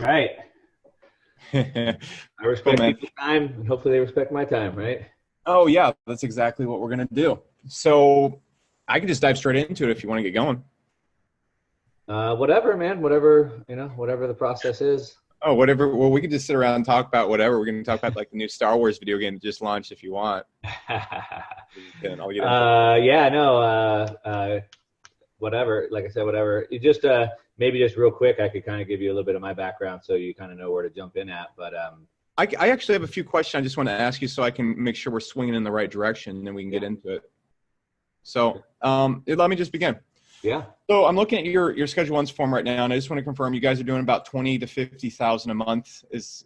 Right. I Cool, respect man. people's time, and hopefully they respect my time, right? Oh, yeah, that's exactly what we're going to do. So I can just dive straight into it if you want to get going. Whatever, man. Whatever, whatever the process is. Oh, whatever. Well, we can just sit around and talk about whatever. We're going to talk about like the new Star Wars video game that just launched if you want. I'll get into it. Yeah, no, whatever. Like I said, whatever. You just maybe just real quick, I could kind of give you a little bit of my background so you kind of know where to jump in at. But I actually have a few questions I just want to ask you so I can make sure we're swinging in the right direction and then we can yeah, get into it. So let me just begin. yeah. So I'm looking at your Schedule One's form right now, and I just want to confirm you guys are doing about 20 to 50,000 a month. Is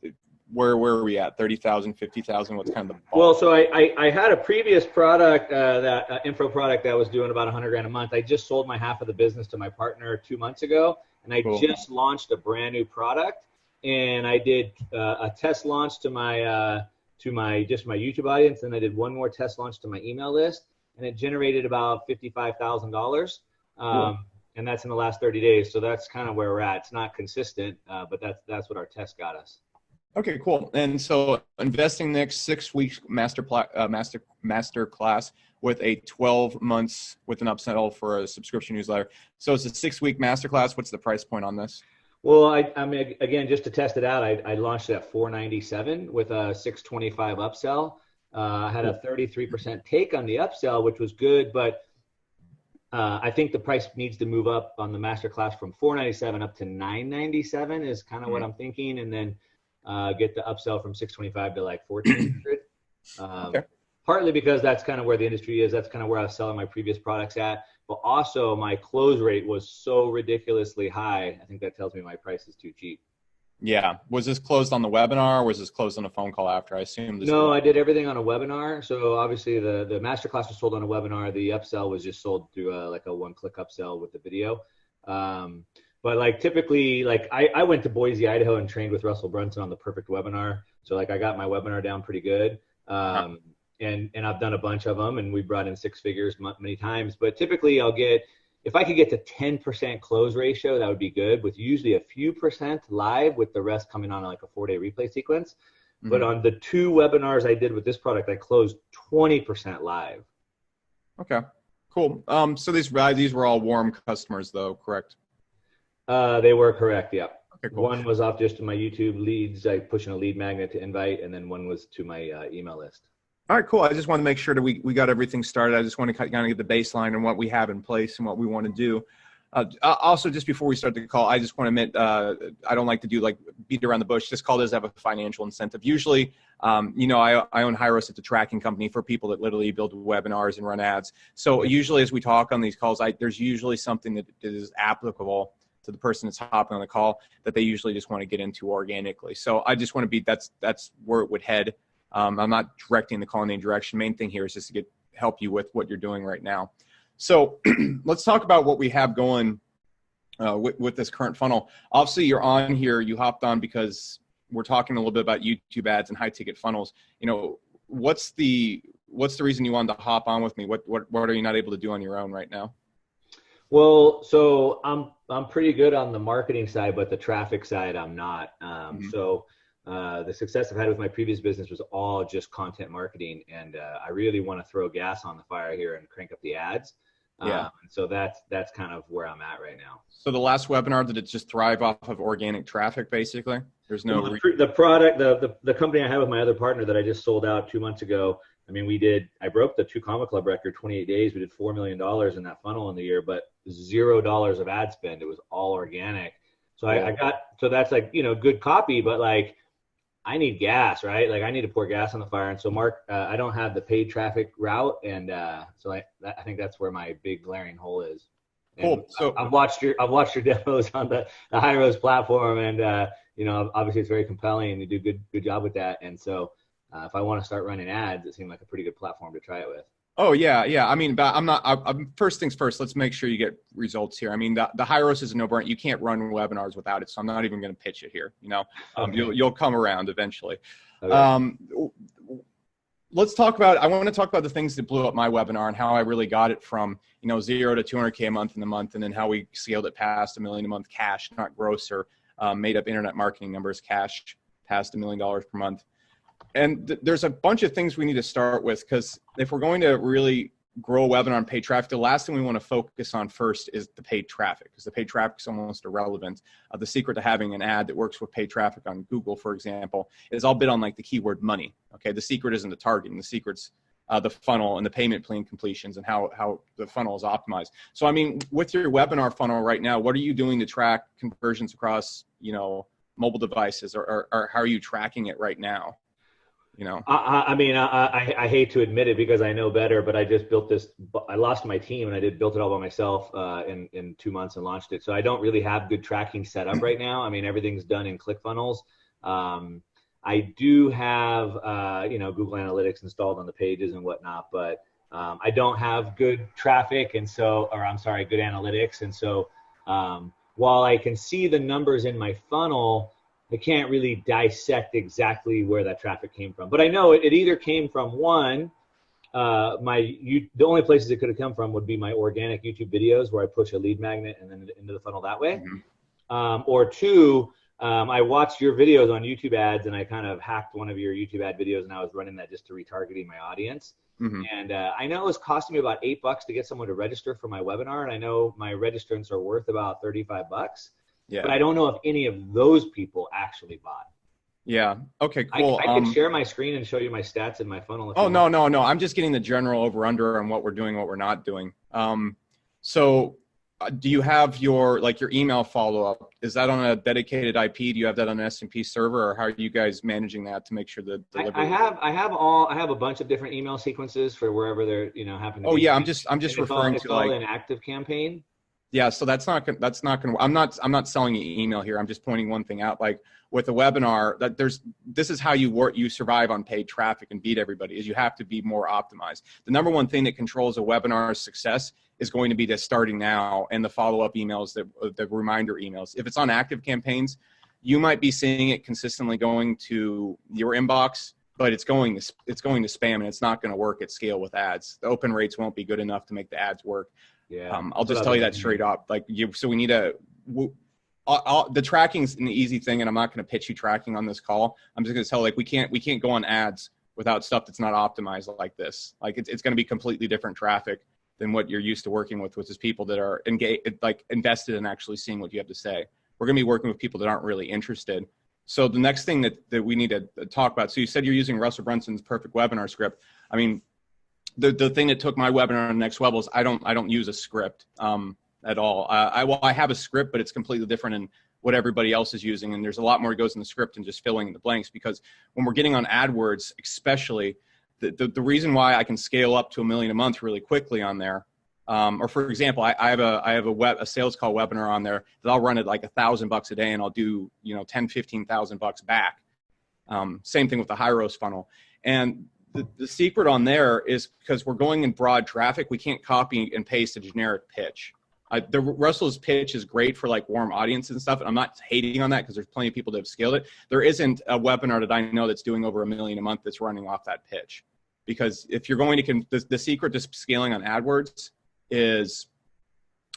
where are we at? 30,000, 50,000? What's kind of the Well, ball? so I had a previous product, that info product that was doing about 100 grand a month. I just sold my half of the business to my partner 2 months ago, and I Cool. just launched a brand new product. And I did a test launch to my just my YouTube audience, and I did one more test launch to my email list, and it generated about $55,000. Cool. And that's in the last 30 days. So that's kind of where we're at. It's not consistent, but that's what our test got us. Okay, cool. And so investing next 6 weeks master class with a 12 months with an upsell for a subscription newsletter. So it's a 6 week master class. What's the price point on this? Well, I mean, again, just to test it out, I launched it at 497 with a 625 upsell. I had a 33% take on the upsell, which was good, but I think the price needs to move up on the masterclass from 497 up to 997 is kind of what I'm thinking, and then get the upsell from 625 to like 1400. Okay. Partly because that's kind of where the industry is. That's kind of where I was selling my previous products at. But also my close rate was so ridiculously high. I think that tells me my price is too cheap. Yeah. Was this closed on the webinar or was this closed on a phone call after? I assume this No, was. I did everything on a webinar. So obviously the masterclass was sold on a webinar. The upsell was just sold through like a one-click upsell with the video. But like typically, like I went to Boise, Idaho and trained with Russell Brunson on the perfect webinar. So like I got my webinar down pretty good. And I've done a bunch of them, and we brought in six figures many times. But typically, if I could get to 10% close ratio, that would be good. With usually a few percent live, with the rest coming on like a 4-day replay sequence. But on the 2 webinars I did with this product, I closed 20% live. Okay, cool. So these were all warm customers though, correct? They were correct, yeah. Okay, cool. One was off just to my YouTube leads, like pushing a lead magnet to invite, and then one was to my email list. All right, cool. I just want to make sure that we got everything started. I just want to kind of get the baseline and what we have in place and what we want to do. Also, just before we start the call, I just want to admit I don't like to do like beat around the bush. This call does have a financial incentive. Usually, I own Hyros. It's a tracking company for people that literally build webinars and run ads. So usually as we talk on these calls, there's usually something that is applicable to the person that's hopping on the call that they usually just want to get into organically. So I just want to be, that's where it would head. I'm not directing the call in any direction. Main thing here is just to help you with what you're doing right now. So let's talk about what we have going with this current funnel. Obviously, you're on here. You hopped on because we're talking a little bit about YouTube ads and high ticket funnels. What's the reason you wanted to hop on with me? What are you not able to do on your own right now? Well, so I'm pretty good on the marketing side, but the traffic side I'm not. So the success I've had with my previous business was all just content marketing, and I really want to throw gas on the fire here and crank up the ads. Yeah. So that's kind of where I'm at right now. So the last webinar, did it just thrive off of organic traffic, basically? There's no the product, the company I had with my other partner that I just sold out 2 months ago. I mean, I broke the 2 Comma Club record, 28 days. We did $4 million in that funnel in the year, but $0 of ad spend. It was all organic. So so that's like, good copy, but like, I need gas, right? Like I need to pour gas on the fire. And so Mark, I don't have the paid traffic route. And so I think that's where my big glaring hole is. And cool. So I've watched your demos on the Hyros platform, and obviously it's very compelling, and you do good job with that. And so if I want to start running ads, it seemed like a pretty good platform to try it with. Oh yeah. I mean, but I'm first things first. Let's make sure you get results here. I mean, the Hyros is a no-brainer. You can't run webinars without it, so I'm not even going to pitch it here. Okay. You'll come around eventually. Okay. Let's talk about. I want to talk about the things that blew up my webinar and how I really got it from 0 to 200K a month in the month, and then how we scaled it past $1 million a month cash, not gross or made up internet marketing numbers, cash past $1 million per month. And there's a bunch of things we need to start with, because if we're going to really grow a webinar on paid traffic, the last thing we want to focus on first is the paid traffic, because the paid traffic is almost irrelevant. The secret to having an ad that works with paid traffic on Google, for example, is I'll bid on like the keyword money. Okay, the secret isn't the targeting, the secret's the funnel and the payment plan completions and how the funnel is optimized. So, I mean, with your webinar funnel right now, what are you doing to track conversions across, mobile devices, or how are you tracking it right now? I mean, I hate to admit it because I know better, but I just built this. I lost my team and I built it all by myself in 2 months and launched it. So I don't really have good tracking set up right now. I mean, everything's done in ClickFunnels. I do have Google Analytics installed on the pages and whatnot, but I don't have good traffic, good analytics. And so while I can see the numbers in my funnel, I can't really dissect exactly where that traffic came from. But I know it either came from the only places it could have come from would be my organic YouTube videos where I push a lead magnet and then into the funnel that way. Mm-hmm. Or two, I watched your videos on YouTube ads and I kind of hacked one of your YouTube ad videos and I was running that just to retargeting my audience. Mm-hmm. And I know it was costing me about $8 to get someone to register for my webinar. And I know my registrants are worth about $35. Yeah. But I don't know if any of those people actually bought. Yeah. Okay, cool. I can share my screen and show you my stats in my funnel. No. I'm just getting the general over under on what we're doing, what we're not doing. So do you have your email follow-up? Is that on a dedicated IP? Do you have that on an S&P server, or how are you guys managing that to make sure the delivery? I have a bunch of different email sequences for wherever they're, happen to be. Oh yeah. I'm just referring to like an active campaign. Yeah, so that's not going to. I'm not selling you email here. I'm just pointing one thing out. Like with a webinar, this is how you survive on paid traffic and beat everybody. Is you have to be more optimized. The number one thing that controls a webinar's success is going to be the starting now and the follow-up emails, the reminder emails. If it's on active campaigns, you might be seeing it consistently going to your inbox, but it's going to spam, and it's not going to work at scale with ads. The open rates won't be good enough to make the ads work. Yeah, I'll just tell you that straight up. So we need the tracking's an easy thing, and I'm not going to pitch you tracking on this call. I'm just going to tell we can't go on ads without stuff that's not optimized like this. Like it's going to be completely different traffic than what you're used to working with, which is people that are invested in actually seeing what you have to say. We're going to be working with people that aren't really interested. So the next thing that we need to talk about. So you said you're using Russell Brunson's perfect webinar script. I mean, the thing that took my webinar on Next Level is I don't use a script at all. I have a script, but it's completely different than what everybody else is using. And there's a lot more that goes in the script than just filling in the blanks, because when we're getting on AdWords, especially the reason why I can scale up to $1 million a month really quickly on there, or for example, I have a sales call webinar on there that I'll run at like $1,000 a day, and I'll do $10,000-15,000 back. Same thing with the high roast funnel. And the secret on there is because we're going in broad traffic, we can't copy and paste a generic pitch. The Russell's pitch is great for like warm audiences and stuff. And I'm not hating on that because there's plenty of people that have scaled it. There isn't a webinar that I know that's doing over $1 million a month that's running off that pitch. Because if you're going to, the secret to scaling on AdWords is,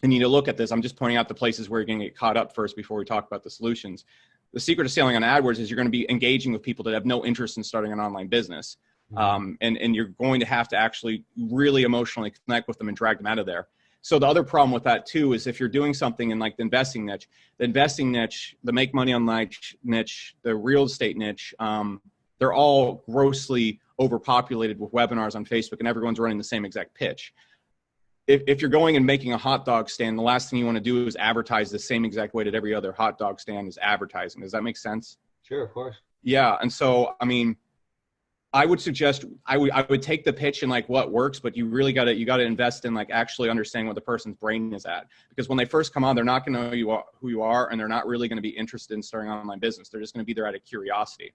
and you need to look at this, I'm just pointing out the places where you're going to get caught up first before we talk about the solutions. The secret to scaling on AdWords is you're going to be engaging with people that have no interest in starting an online business. And you're going to have to actually really emotionally connect with them and drag them out of there. So the other problem with that too is if you're doing something in like the investing niche, the make money on niche, the real estate niche, they're all grossly overpopulated with webinars on Facebook, and everyone's running the same exact pitch. If you're going and making a hot dog stand, the last thing you want to do is advertise the same exact way that every other hot dog stand is advertising. Does that make sense? Sure, of course. Yeah, and so I mean, I would suggest I would take the pitch and like what works, but you really got to invest in like actually understanding what the person's brain is at, because when they first come on, they're not going to know who you are, and they're not really going to be interested in starting an online business. They're just going to be there out of curiosity,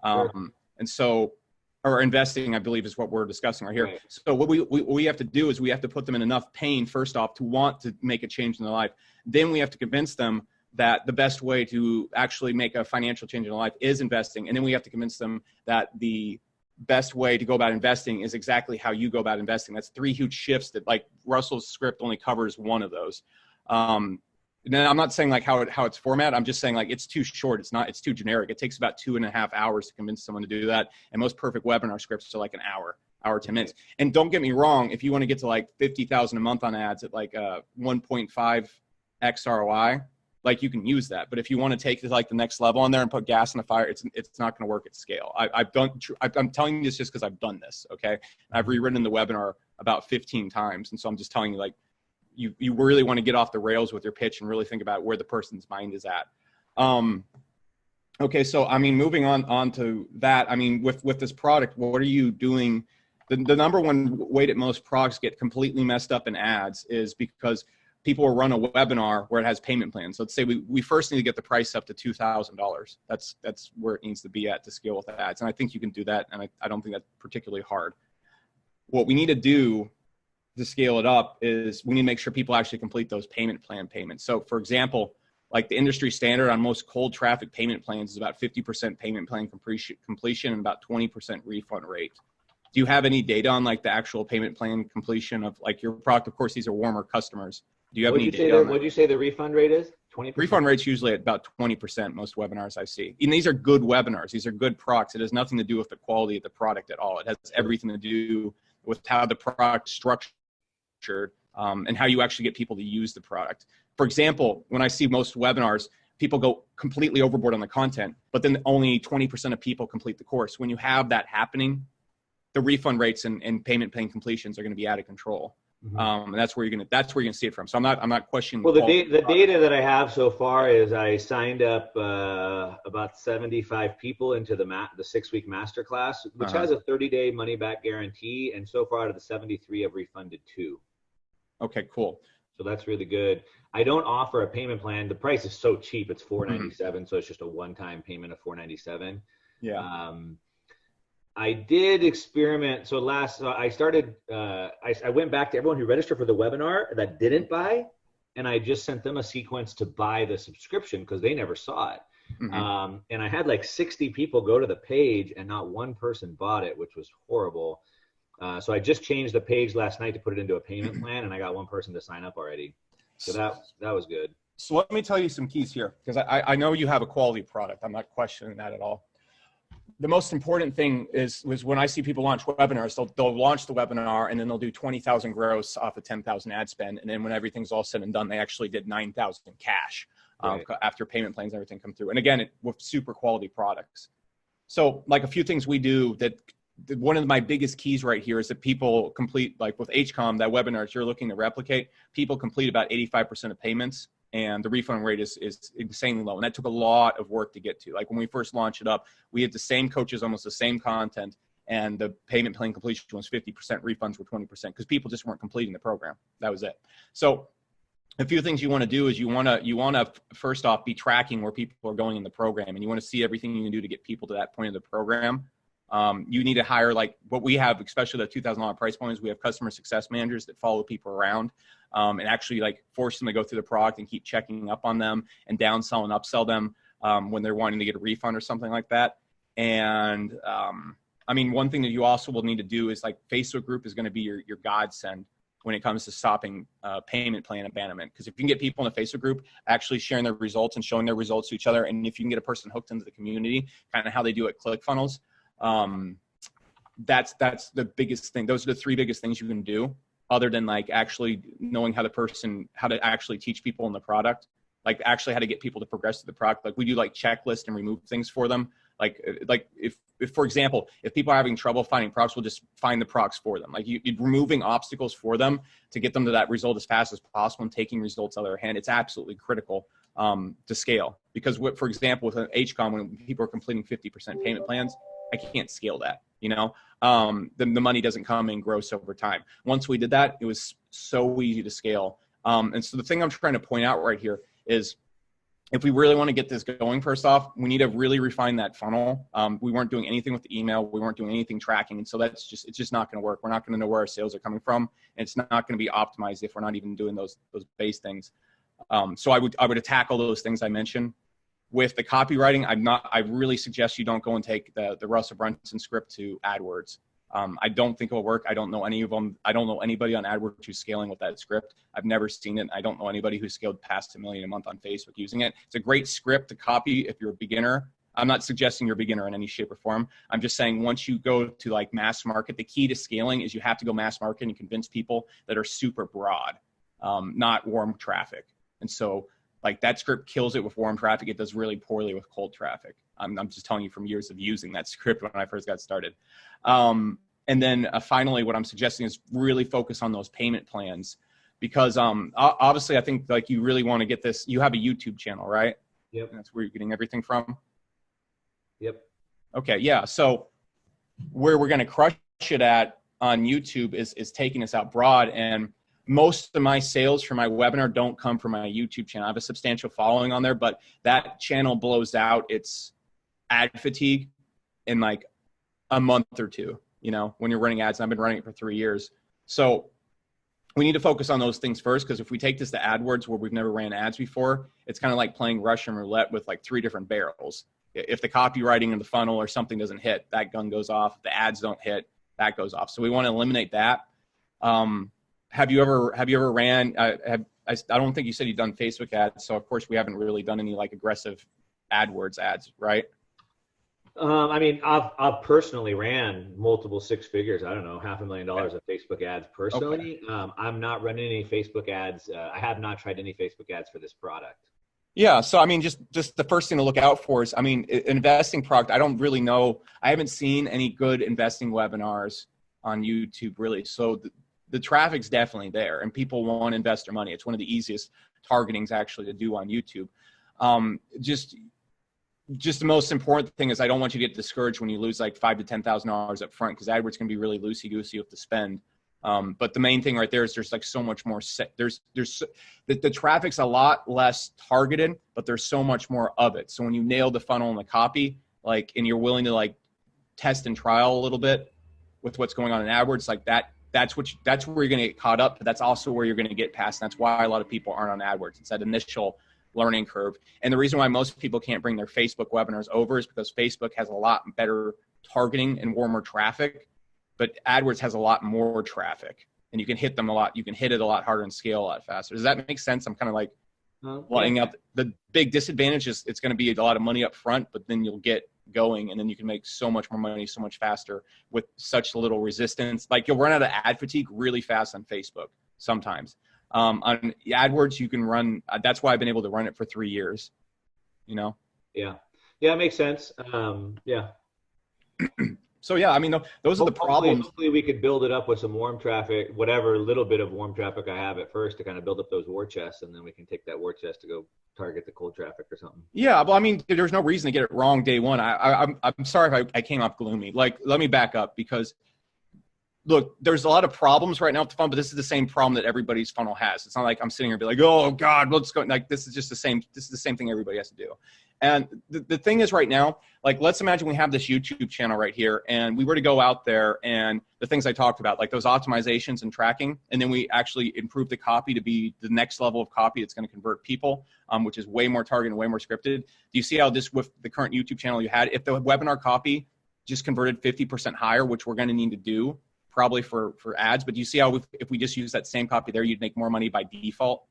sure. And so, or investing, I believe, is what we're discussing right here. Right. So what we have to do is we have to put them in enough pain first off to want to make a change in their life. Then we have to convince them that the best way to actually make a financial change in their life is investing, and then we have to convince them that the best way to go about investing is exactly how you go about investing. That's 3 huge shifts that like Russell's script only covers one of those. Now, I'm not saying like how it's formatted. I'm just saying like it's too short. It's too generic. It takes about 2.5 hours to convince someone to do that. And most perfect webinar scripts are like an hour, 10 minutes. And don't get me wrong, if you want to get to like 50,000 a month on ads at like 1.5x ROI, like you can use that. But if you want to take it to like the next level on there and put gas in the fire, it's not going to work at scale. I'm telling you this just because I've done this. Okay. I've rewritten the webinar about 15 times. And so I'm just telling you, like, you really want to get off the rails with your pitch and really think about where the person's mind is at. Okay, so I mean, moving on to that, I mean, with this product, what are you doing? The number one way that most products get completely messed up in ads is because people will run a webinar where it has payment plans. So let's say we first need to get the price up to $2,000. That's where it needs to be at to scale with ads. And I think you can do that. And I don't think that's particularly hard. What we need to do to scale it up is we need to make sure people actually complete those payment plan payments. So for example, like the industry standard on most cold traffic payment plans is about 50% payment plan completion and about 20% refund rate. Do you have any data on like the actual payment plan completion of like your product? Of course, these are warmer customers. Do you have any data on that? What did you say the refund rate is? 20%? Refund rate's usually at about 20%, most webinars I see. And these are good webinars. These are good products. It has nothing to do with the quality of the product at all. It has everything to do with how the product structured and how you actually get people to use the product. For example, when I see most webinars, people go completely overboard on the content, but then only 20% of people complete the course. When you have that happening, the refund rates and payment plan completions are going to be out of control. And that's where you're going to see it from. So I'm not questioning. Well, the data that I have so far is I signed up about 75 people into the 6-week masterclass, which has a 30-day money back guarantee. And so far out of the 73, I've refunded 2. Okay, cool. So that's really good. I don't offer a payment plan. The price is so cheap. It's $497. So it's just a one-time payment of $497. Yeah. I did experiment. So I started, I went back to everyone who registered for the webinar that didn't buy, and I just sent them a sequence to buy the subscription because they never saw it. And I had like 60 people go to the page and not one person bought it, which was horrible. So I just changed the page last night to put it into a payment plan, and I got one person to sign up already. So that was good. So let me tell you some keys here, because I know you have a quality product. I'm not questioning that at all. The most important thing was when I see people launch webinars, they'll launch the webinar and then they'll do 20,000 gross off of 10,000 ad spend. And then when everything's all said and done, they actually did 9,000 cash after payment plans and everything come through. And again, with super quality products. So like a few things we do that one of my biggest keys right here is that people complete, like with HCOM, that webinar you're looking to replicate, people complete about 85% of payments. And the refund rate is insanely low. And that took a lot of work to get to. Like when we first launched it up, we had the same coaches, almost the same content, and the payment plan completion was 50%, refunds were 20%, because people just weren't completing the program. That was it. So a few things you want to do is you want to first off be tracking where people are going in the program, and you want to see everything you can do to get people to that point of the program. You need to hire, like what we have, especially the $2,000 price point, is we have customer success managers that follow people around and actually like force them to go through the product and keep checking up on them and downsell and upsell them when they're wanting to get a refund or something like that. And I mean, one thing that you also will need to do is like Facebook group is going to be your godsend when it comes to stopping payment plan abandonment. Because if you can get people in a Facebook group actually sharing their results and showing their results to each other, and if you can get a person hooked into the community, kind of how they do at ClickFunnels, that's the biggest thing. Those are the 3 biggest things you can do, other than like actually knowing how to actually teach people in the product, like actually how to get people to progress to the product. Like we do like checklist and remove things for them. Like if for example, if people are having trouble finding products, we'll just find the products for them. Like you're removing obstacles for them to get them to that result as fast as possible and taking results out of their hand. It's absolutely critical to scale, because for example, with an HCOM, when people are completing 50% payment plans, I can't scale that, you know, the money doesn't come in gross over time. Once we did that, it was so easy to scale. And so the thing I'm trying to point out right here is if we really want to get this going, first off, we need to really refine that funnel. We weren't doing anything with the email. We weren't doing anything tracking. And so it's just not going to work. We're not going to know where our sales are coming from. And it's not going to be optimized if we're not even doing those base things. So I would attack all those things I mentioned. With the copywriting, I really suggest you don't go and take the Russell Brunson script to AdWords. I don't think it'll work. I don't know any of them. I don't know anybody on AdWords who's scaling with that script. I've never seen it. I don't know anybody who's scaled past $1 million a month on Facebook using it. It's a great script to copy if you're a beginner. I'm not suggesting you're a beginner in any shape or form. I'm just saying once you go to like mass market, the key to scaling is you have to go mass market and convince people that are super broad, not warm traffic. And so like that script kills it with warm traffic. It does really poorly with cold traffic. I'm just telling you from years of using that script when I first got started. And then finally, what I'm suggesting is really focus on those payment plans because obviously I think like you really want to get this. You have a YouTube channel, right? Yep. And that's where you're getting everything from. Yep. Okay. Yeah. So where we're going to crush it at on YouTube is taking us out broad. And most of my sales for my webinar don't come from my YouTube channel. I have a substantial following on there, but that channel blows out its ad fatigue in like a month or two, you know, when you're running ads. And I've been running it for 3 years. So we need to focus on those things first, because if we take this to AdWords where we've never ran ads before, it's kind of like playing Russian roulette with like 3 different barrels. If the copywriting in the funnel or something doesn't hit, that gun goes off. If the ads don't hit, that goes off. So we want to eliminate that. Have you ever ran, I don't think you said you've done Facebook ads. So of course we haven't really done any like aggressive AdWords ads, right? I mean, I've personally ran multiple 6 figures. I don't know, $500,000 of Facebook ads personally. Okay. I'm not running any Facebook ads. I have not tried any Facebook ads for this product. Yeah. So, I mean, just the first thing to look out for is, I mean, investing product. I don't really know. I haven't seen any good investing webinars on YouTube really. So the traffic's definitely there and people want to invest their money. It's one of the easiest targetings actually to do on YouTube. Just the most important thing is I don't want you to get discouraged when you lose like $5,000 to $10,000 up front, because AdWords can be really loosey-goosey with the spend. But the main thing right there is there's like so much more. The traffic's a lot less targeted, but there's so much more of it. So when you nail the funnel and the copy, like, and you're willing to like test and trial a little bit with what's going on in AdWords, like that's where you're going to get caught up. But that's also where you're going to get past. And that's why a lot of people aren't on AdWords. It's that initial learning curve. And the reason why most people can't bring their Facebook webinars over is because Facebook has a lot better targeting and warmer traffic, but AdWords has a lot more traffic and you can hit them a lot. You can hit it a lot harder and scale a lot faster. Does that make sense? I'm kind of like laying out the big disadvantage is it's going to be a lot of money up front, but then you'll get going and then you can make so much more money so much faster with such little resistance. Like you'll run out of ad fatigue really fast on Facebook sometimes. On AdWords, you can run. That's why I've been able to run it for 3 years. You know. Yeah. Yeah, it makes sense. Yeah. So yeah, I mean, those are the problems. Hopefully, we could build it up with some warm traffic, whatever little bit of warm traffic I have at first, to kind of build up those war chests, and then we can take that war chest to go target the cold traffic or something. Yeah, well, I mean, there's no reason to get it wrong day one. I'm sorry if I came off gloomy. Like, let me back up because. Look, there's a lot of problems right now with the funnel, but this is the same problem that everybody's funnel has. It's not like I'm sitting here and be like, oh God, let's go. Like, this is the same thing everybody has to do. And the thing is right now, like, let's imagine we have this YouTube channel right here and we were to go out there and the things I talked about, like those optimizations and tracking, and then we actually improve the copy to be the next level of copy that's going to convert people, which is way more targeted and way more scripted. Do you see how this, with the current YouTube channel you had, if the webinar copy just converted 50% higher, which we're going to need to do, probably for ads, but do you see how if we just use that same copy there, you'd make more money by default?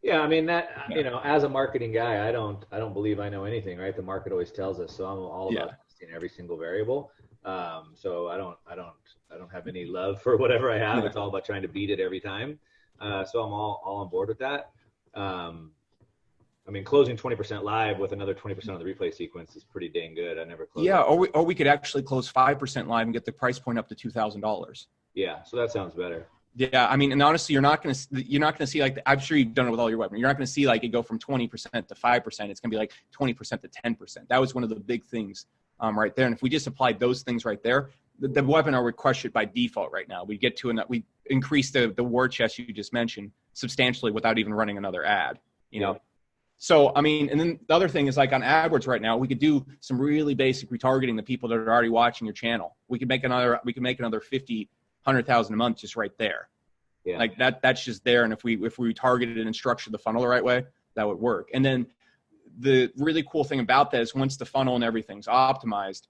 Yeah, I mean that, you know, as a marketing guy, I don't believe I know anything, right? The market always tells us, so I'm all about testing every single variable. So I don't have any love for whatever I have. It's all about trying to beat it every time. So I'm all on board with that. I mean, closing 20% live with another 20% of the replay sequence is pretty dang good. I never closed. Yeah, or we could actually close 5% live and get the price point up to $2,000. Yeah, so that sounds better. Yeah, I mean, and honestly, you're not gonna see like, I'm sure you've done it with all your webinars. You're not gonna see like it go from 20% to 5%. It's gonna be like 20% to 10%. That was one of the big things right there. And if we just applied those things right there, the webinar would crush it by default right now. We get to we increase the war chest you just mentioned substantially without even running another ad. You know. So, I mean, and then the other thing is like on AdWords right now, we could do some really basic retargeting the people that are already watching your channel. We could make another 50, 100,000 a month just right there. Yeah. Like that's just there. And if we targeted it and structured the funnel the right way, that would work. And then the really cool thing about that is once the funnel and everything's optimized,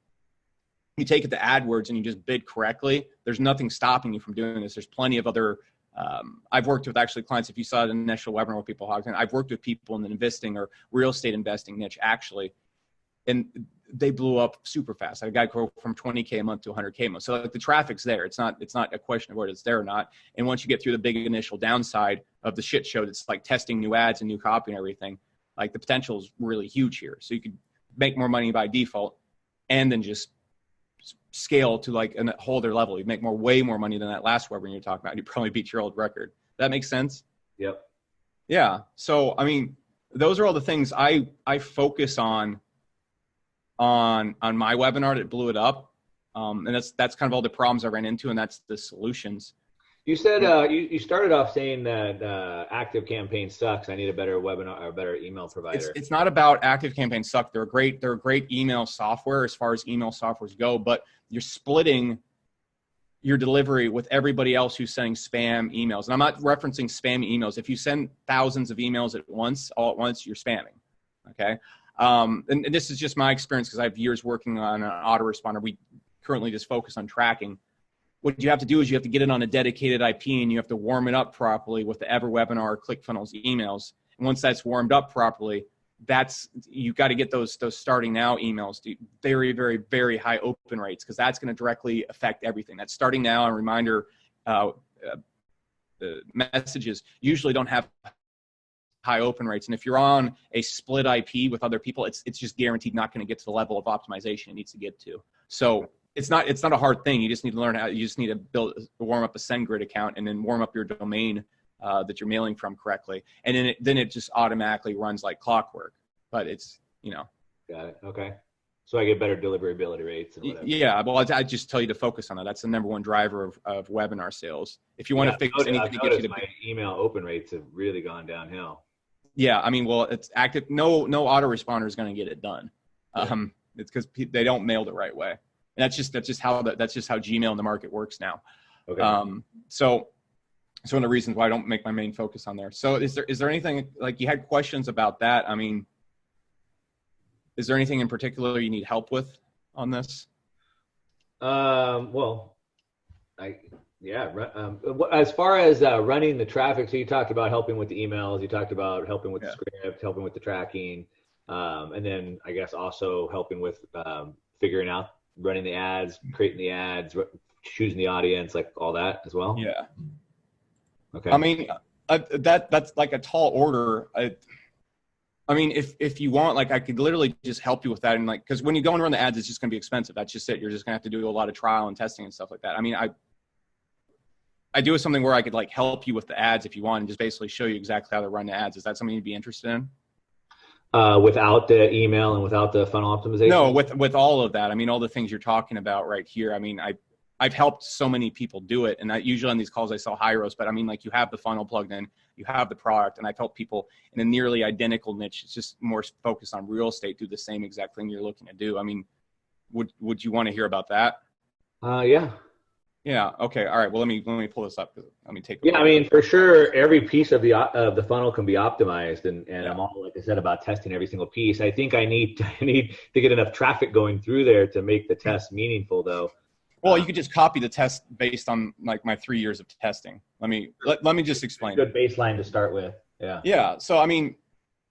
you take it to AdWords and you just bid correctly, there's nothing stopping you from doing this. There's plenty of other, I've worked with actually clients, if you saw the initial webinar with people, I've worked with people in the investing or real estate investing niche actually, and they blew up super fast. I had a guy go from 20K a month to 100K a month. So like the traffic's there. It's not a question of whether it's there or not. And once you get through the big initial downside of the shit show, that's like testing new ads and new copy and everything, like the potential is really huge here. So you could make more money by default and then just scale to like a whole other level. You'd make way more money than that last webinar you're talking about. You'd probably beat your old record. That makes sense? Yep. Yeah. So, I mean, those are all the things I focus on my webinar that blew it up. And that's kind of all the problems I ran into, and that's the solutions. You said you started off saying that Active Campaign sucks. I need a better webinar or a better email provider. It's not about Active Campaign suck. They're a great email software as far as email softwares go, but you're splitting your delivery with everybody else who's sending spam emails. And I'm not referencing spam emails. If you send thousands of emails all at once, you're spamming. Okay. And this is just my experience because I have years working on an autoresponder. We currently just focus on tracking. What you have to do is you have to get it on a dedicated IP and you have to warm it up properly with the EverWebinar or ClickFunnels emails. And once that's warmed up properly, you've got to get those starting now emails to very, very, very high open rates, because that's going to directly affect everything. That starting now and reminder messages usually don't have high open rates. And if you're on a split IP with other people, it's just guaranteed not going to get to the level of optimization it needs to get to. So it's not a hard thing. You just need to learn you just need to warm up a SendGrid account and then warm up your domain that you're mailing from correctly. And then it just automatically runs like clockwork, but it's, Got it. Okay. So I get better deliverability rates and whatever. Yeah. Well, I just tell you to focus on that. That's the number one driver of webinar sales. If you want to fix anything to get you to my email open rates have really gone downhill. Yeah. I mean, well, it's active. No autoresponder is going to get it done. Yeah. It's because they don't mail the right way. And that's just how Gmail in the market works now. Okay. So one of the reasons why I don't make my main focus on there. So is there anything, like, you had questions about that? I mean, is there anything in particular you need help with on this? Well, as far as running the traffic, so you talked about helping with the emails, you talked about helping with the script, helping with the tracking, and then I guess also helping with figuring out running the ads, creating the ads, choosing the audience, like all that as well. Yeah. Okay. I mean, that's like a tall order. I mean, if you want, like, I could literally just help you with that. And like, because when you go and run the ads, it's just going to be expensive. That's just it. You're just going to have to do a lot of trial and testing and stuff like that. I mean, I do something where I could like help you with the ads if you want and just basically show you exactly how to run the ads. Is that something you'd be interested in? Without the email and without the funnel optimization? No, with all of that. I mean, all the things you're talking about right here. I mean, I've helped so many people do it. And usually on these calls, I sell high rows, but I mean, like, you have the funnel plugged in, you have the product, and I've helped people in a nearly identical niche. It's just more focused on real estate, do the same exact thing you're looking to do. I mean, would you want to hear about that? Yeah. Yeah. Okay. All right. Well, let me pull this up. Let me take. Yeah. I mean, for sure, every piece of the funnel can be optimized, and I'm all, like I said, about testing every single piece. I think I need to get enough traffic going through there to make the test meaningful, though. Well, you could just copy the test based on like my 3 years of testing. Let me just explain. Good baseline to start with. Yeah. Yeah. So, I mean,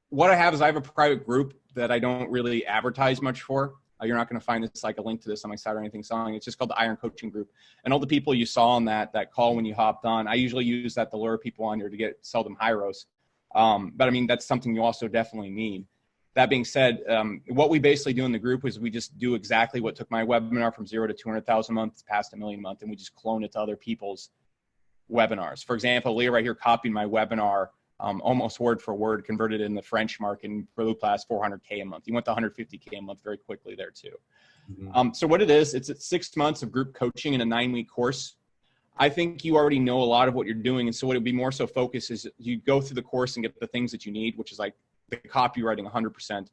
what I have is I have a private group that I don't really advertise much for. You're not going to find this, like, a link to this on my site or anything selling. It's just called the Iron Coaching Group. And all the people you saw on that call when you hopped on, I usually use that to lure people on here to sell them high rows. But I mean, that's something you also definitely need. That being said, what we basically do in the group is we just do exactly what took my webinar from 0 to 200,000 a month past $1 million a month, and we just clone it to other people's webinars. For example, Leah right here copied my webinar almost word for word, converted it in the French market, and for Loop last 400K a month. You went to 150K a month very quickly there too. Mm-hmm. So what it is, it's 6 months of group coaching in a 9-week course. I think you already know a lot of what you're doing, and so what it would be more so focused is you go through the course and get the things that you need, which is like the copywriting 100%,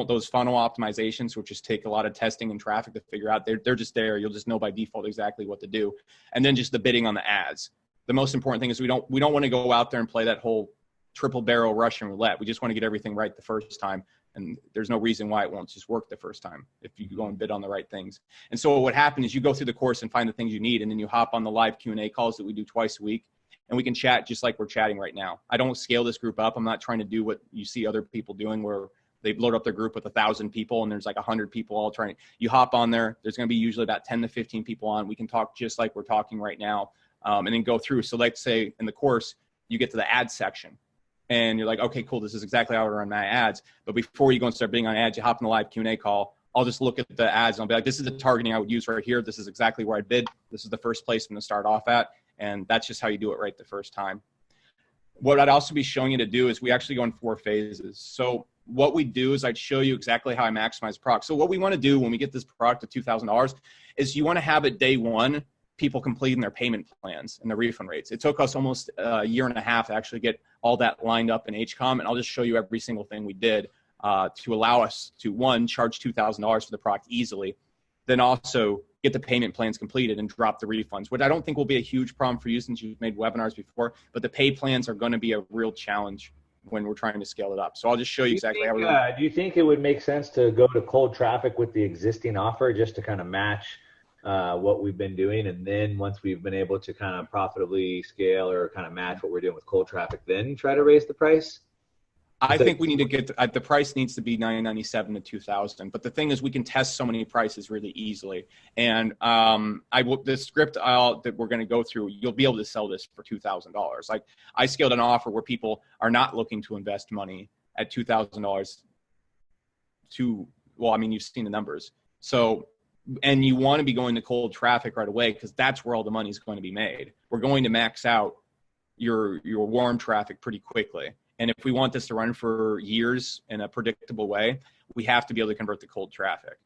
those funnel optimizations, which just take a lot of testing and traffic to figure out. They're just there. You'll just know by default exactly what to do. And then just the bidding on the ads. The most important thing is we don't want to go out there and play that whole triple barrel Russian roulette. We just want to get everything right the first time. And there's no reason why it won't just work the first time if you go and bid on the right things. And so what happened is you go through the course and find the things you need, and then you hop on the live Q&A calls that we do twice a week, and we can chat just like we're chatting right now. I don't scale this group up. I'm not trying to do what you see other people doing where they load up their group with 1,000 people and there's like 100 people all trying. You hop on there. There's going to be usually about 10 to 15 people on. We can talk just like we're talking right now, and then go through. So let's say in the course, you get to the ad section and you're like, okay, cool. This is exactly how I run my ads. But before you go and start bidding on ads, you hop in the live Q&A call. I'll just look at the ads and I'll be like, this is the targeting I would use right here. This is exactly where I bid. This is the first place I'm going to start off at. And that's just how you do it right the first time. What I'd also be showing you to do is we actually go in 4 phases. So what we do is I'd show you exactly how I maximize product. So what we want to do when we get this product to $2,000 is you want to have it day one, people completing their payment plans and the refund rates. It took us almost a year and a half to actually get all that lined up in HCOM. And I'll just show you every single thing we did to allow us to, one, charge $2,000 for the product easily, then also get the payment plans completed and drop the refunds, which I don't think will be a huge problem for you since you've made webinars before, but the pay plans are going to be a real challenge when we're trying to scale it up. So I'll just show you exactly how we're do you think it would make sense to go to cold traffic with the existing offer just to kind of match what we've been doing, and then once we've been able to kind of profitably scale or kind of match what we're doing with cold traffic, then try to raise the price? I think we need to get the price needs to be $997 to $2,000. But the thing is, we can test so many prices really easily. And the script that we're going to go through, you'll be able to sell this for $2,000. Like I scaled an offer where people are not looking to invest money at $2,000 well, I mean, you've seen the numbers. So, and you want to be going to cold traffic right away because that's where all the money is going to be made. We're going to max out your warm traffic pretty quickly. And if we want this to run for years in a predictable way, we have to be able to convert the cold traffic.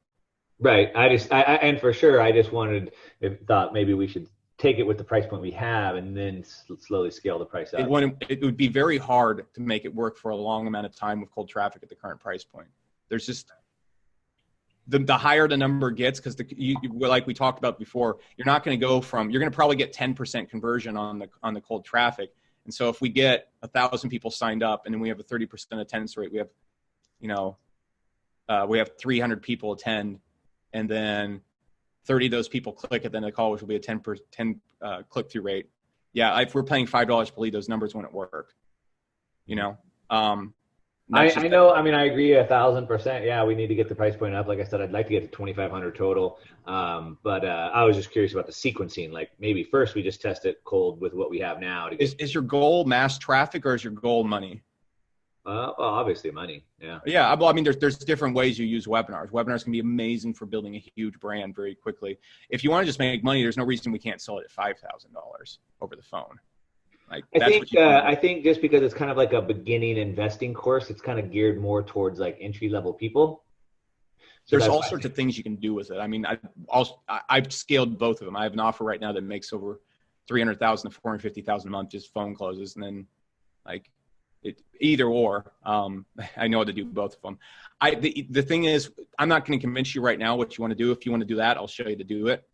Right. And for sure, I just thought maybe we should take it with the price point we have and then slowly scale the price up. It would be very hard to make it work for a long amount of time with cold traffic at the current price point. There's just the higher the number gets, because like we talked about before, you're not going to go from, you're going to probably get 10% conversion on the cold traffic. And so if we get 1,000 people signed up and then we have a 30% attendance rate, we have 300 people attend, and then 30 of those people click it, then the call, which will be a 10 click-through rate. Yeah, if we're paying $5 per lead, those numbers wouldn't work. I know. I mean, I agree 1,000%. Yeah, we need to get the price point up. Like I said, I'd like to get to 2,500 total. But I was just curious about the sequencing. Like maybe first we just test it cold with what we have now. Is your goal mass traffic or is your goal money? Well, obviously money. Yeah. Yeah. Well, I mean, there's different ways you use webinars. Webinars can be amazing for building a huge brand very quickly. If you want to just make money, there's no reason we can't sell it at $5,000 over the phone. Like, I think just because it's kind of like a beginning investing course, it's kind of geared more towards like entry-level people. So there's all sorts of things you can do with it. I mean, I've scaled both of them. I have an offer right now that makes over $300,000 to $450,000 a month, just phone closes. And then like either or, I know how to do both of them. The thing is, I'm not going to convince you right now what you want to do. If you want to do that, I'll show you to do it.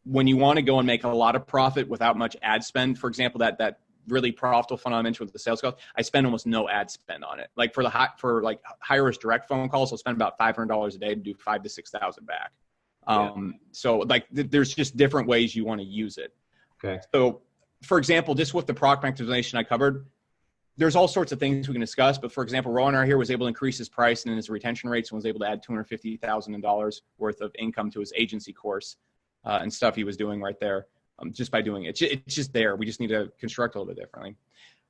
When you want to go and make a lot of profit without much ad spend, for example, that really profitable funnel I mentioned with the sales calls, I spend almost no ad spend on it. Like for high risk direct phone calls, I'll spend about $500 a day to do 5,000 to 6,000 back. So like there's just different ways you want to use it. Okay. So for example, just with the product maximization I covered, there's all sorts of things we can discuss. But for example, Rowan right here was able to increase his price and his retention rates and was able to add $250,000 worth of income to his agency course. And stuff he was doing right there just by doing it. It's just there. We just need to construct a little bit differently.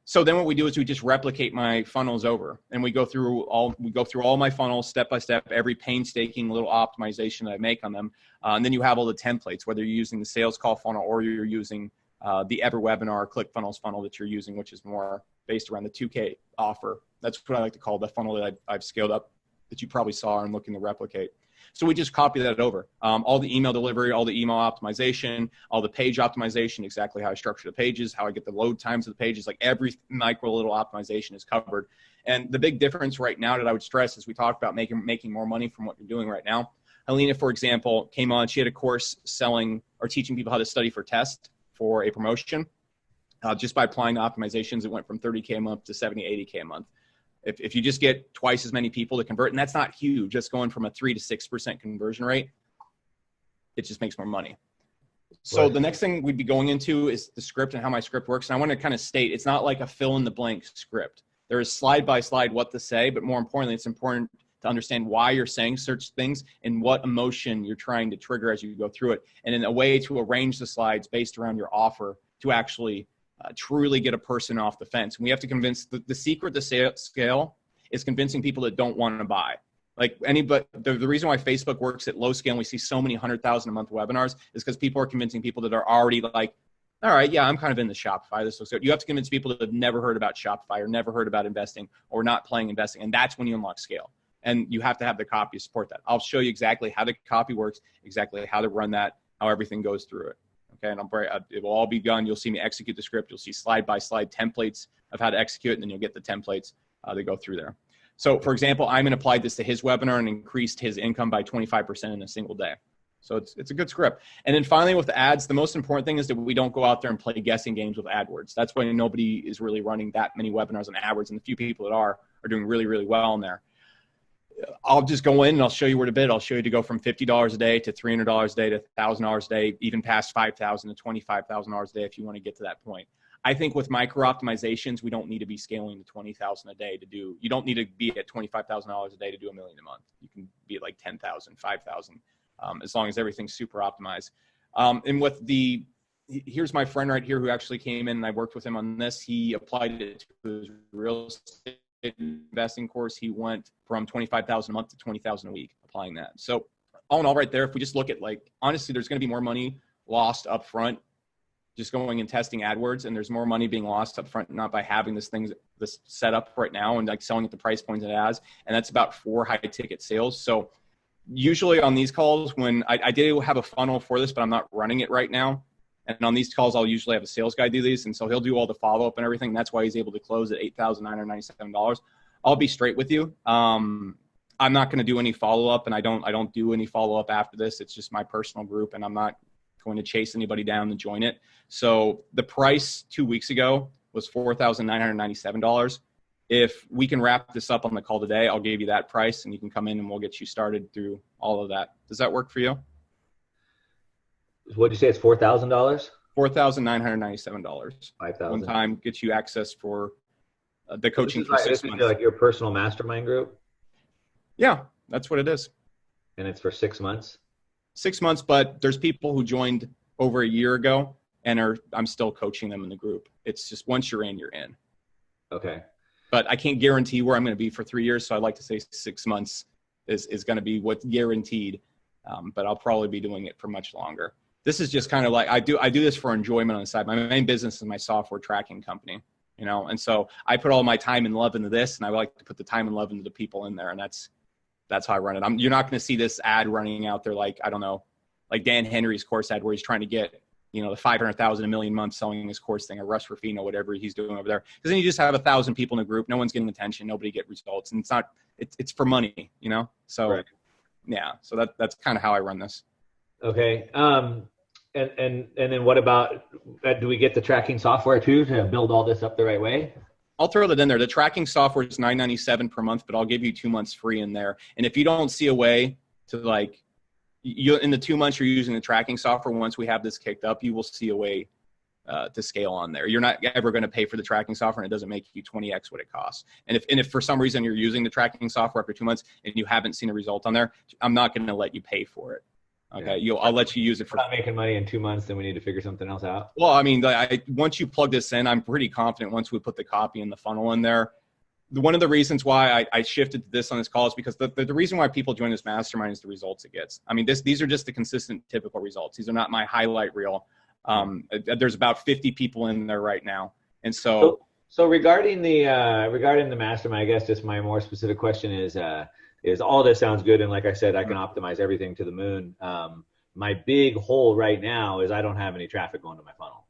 So then what we do is we just replicate my funnels over, and we go through all my funnels step by step, every painstaking little optimization that I make on them. And then you have all the templates, whether you're using the sales call funnel or you're using the EverWebinar ClickFunnels funnel that you're using, which is more based around the 2K offer. That's what I like to call the funnel that I've scaled up that you probably saw and looking to replicate. So we just copy that over. All the email delivery, all the email optimization, all the page optimization, exactly how I structure the pages, how I get the load times of the pages, like every micro little optimization is covered. And the big difference right now that I would stress is we talked about making more money from what you're doing right now. Helena, for example, came on. She had a course selling or teaching people how to study for tests for a promotion. Just by applying the optimizations, it went from 30K a month to 70, 80K a month. If you just get twice as many people to convert, and that's not huge, just going from a 3 to 6% conversion rate, it just makes more money. So Right. the next thing we'd be going into is the script and how my script works. And I want to kind of state, it's not like a fill in the blank script. There is slide by slide what to say, but more importantly, it's important to understand why you're saying such things and what emotion you're trying to trigger as you go through it. And in a way to arrange the slides based around your offer to actually truly get a person off the fence. And we have to convince the secret to scale is convincing people that don't want to buy. Like anybody, the reason why Facebook works at low scale and we see so many 100,000 a month webinars is because people are convincing people that are already like, all right, yeah, I'm kind of in the Shopify. This looks good. You have to convince people that have never heard about Shopify or never heard about investing or not playing investing. And that's when you unlock scale. And you have to have the copy to support that. I'll show you exactly how the copy works, exactly how to run that, how everything goes through it. Okay, and it will all be done. You'll see me execute the script. You'll see slide by slide templates of how to execute, and then you'll get the templates that go through there. So for example, Iman applied this to his webinar and increased his income by 25% in a single day. So it's a good script. And then finally with the ads, the most important thing is that we don't go out there and play guessing games with AdWords. That's why nobody is really running that many webinars on AdWords, and the few people that are doing really, really well in there. I'll just go in and I'll show you where to bid. I'll show you to go from $50 a day to $300 a day to $1,000 a day, even past $5,000 to $25,000 a day if you want to get to that point. I think with micro optimizations, we don't need to be scaling to 20,000 a day to do. You don't need to be at $25,000 a day to do $1 million a month. You can be at like 10,000, 5,000, as long as everything's super optimized. And with here's my friend right here who actually came in and I worked with him on this. He applied it to his real estate investing course. He went from 25,000 a month to 20,000 a week applying that. So all in all right there, if we just look at like, honestly, there's going to be more money lost up front just going and testing AdWords, and there's more money being lost up front, not by having this set up right now and like selling at the price points it has. And that's about 4 high ticket sales. So usually on these calls, when I did have a funnel for this, but I'm not running it right now. And on these calls, I'll usually have a sales guy do these. And so he'll do all the follow-up and everything. That's why he's able to close at $8,997. I'll be straight with you. I'm not going to do any follow-up, and I don't do any follow-up after this. It's just my personal group, and I'm not going to chase anybody down to join it. So the price 2 weeks ago was $4,997. If we can wrap this up on the call today, I'll give you that price, and you can come in and we'll get you started through all of that. Does that work for you? What did you say? It's $4,000? $4,997. 5,000. One time gets you access for the coaching for 6 months. Like your personal mastermind group? Yeah, that's what it is. And it's for 6 months? 6 months, but there's people who joined over a year ago and I'm still coaching them in the group. It's just once you're in, you're in. Okay. But I can't guarantee where I'm going to be for 3 years. So I like to say 6 months is going to be what's guaranteed. But I'll probably be doing it for much longer. This is just kind of like, I do this for enjoyment on the side. My main business is my software tracking company, and so I put all my time and love into this, and I like to put the time and love into the people in there. And that's how I run it. You're not going to see this ad running out there like, I don't know, like Dan Henry's course ad where he's trying to get, the 500,000 a million months selling his course thing, or Russ Ruffino, whatever he's doing over there. Because then you just have 1,000 people in a group. No one's getting attention. Nobody get results. And it's for money, So right. Yeah, so that's kind of how I run this. Okay. And then what about, do we get the tracking software too to build all this up the right way? I'll throw that in there. The tracking software is $997 per month, but I'll give you 2 months free in there. And if you don't see a way to in the 2 months you're using the tracking software, once we have this kicked up, you will see a way to scale on there. You're not ever going to pay for the tracking software, and it doesn't make you 20x what it costs. And if for some reason you're using the tracking software after 2 months and you haven't seen a result on there, I'm not going to let you pay for it. Okay, yeah. I'll let you use it for. If we're not making money in 2 months, then we need to figure something else out. Well, I mean, once you plug this in, I'm pretty confident once we put the copy and the funnel in there. One of the reasons why I shifted to this on this call is because the reason why people join this mastermind is the results it gets. I mean, these are just the consistent, typical results. These are not my highlight reel. There's about 50 people in there right now, and so regarding the mastermind, I guess just my more specific question is all this sounds good, and like I said, I can optimize everything to the moon. My big hole right now is I don't have any traffic going to my funnel.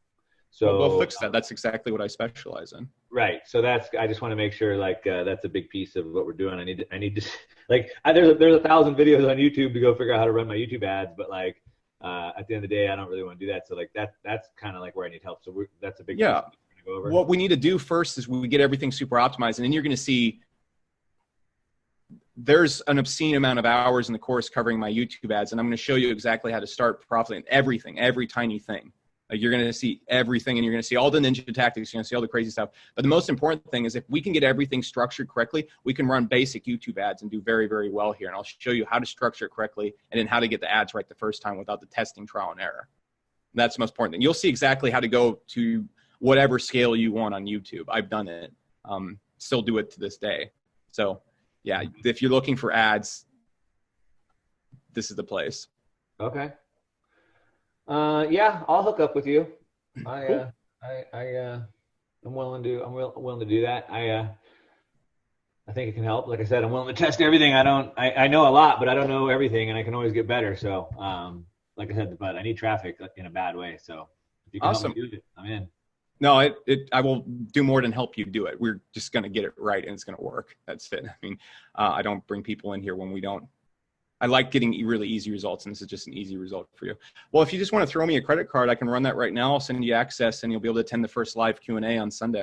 So we'll fix that. That's exactly what I specialize in. Right. So I just want to make sure that's a big piece of what we're doing. I need to there's 1,000 videos on YouTube to go figure out how to run my YouTube ads, but at the end of the day, I don't really want to do that. So that's kind of where I need help. So that's a big piece to go over. What we need to do first is we get everything super optimized, and then you're going to see there's an obscene amount of hours in the course covering my YouTube ads, and I'm going to show you exactly how to start profiting everything, every tiny thing. Like you're going to see everything, and you're going to see all the ninja tactics. You're going to see all the crazy stuff. But the most important thing is if we can get everything structured correctly, we can run basic YouTube ads and do very, very well here. And I'll show you how to structure it correctly and then how to get the ads right the first time without the testing, trial, and error. That's the most important thing. You'll see exactly how to go to whatever scale you want on YouTube. I've done it. Still do it to this day. So yeah, if you're looking for ads, this is the place. Okay. Yeah, I'll hook up with you. Cool. I'm willing to do that. I think it can help. Like I said, I'm willing to test everything. I know a lot, but I don't know everything, and I can always get better. So, like I said, but I need traffic in a bad way. So if you can help me do it, I'm in. No, I will do more than help you do it. We're just going to get it right, and it's going to work. That's it. I mean, I don't bring people in here when we don't. I like getting really easy results, and this is just an easy result for you. Well, if you just want to throw me a credit card, I can run that right now. I'll send you access, and you'll be able to attend the first live Q&A on Sunday.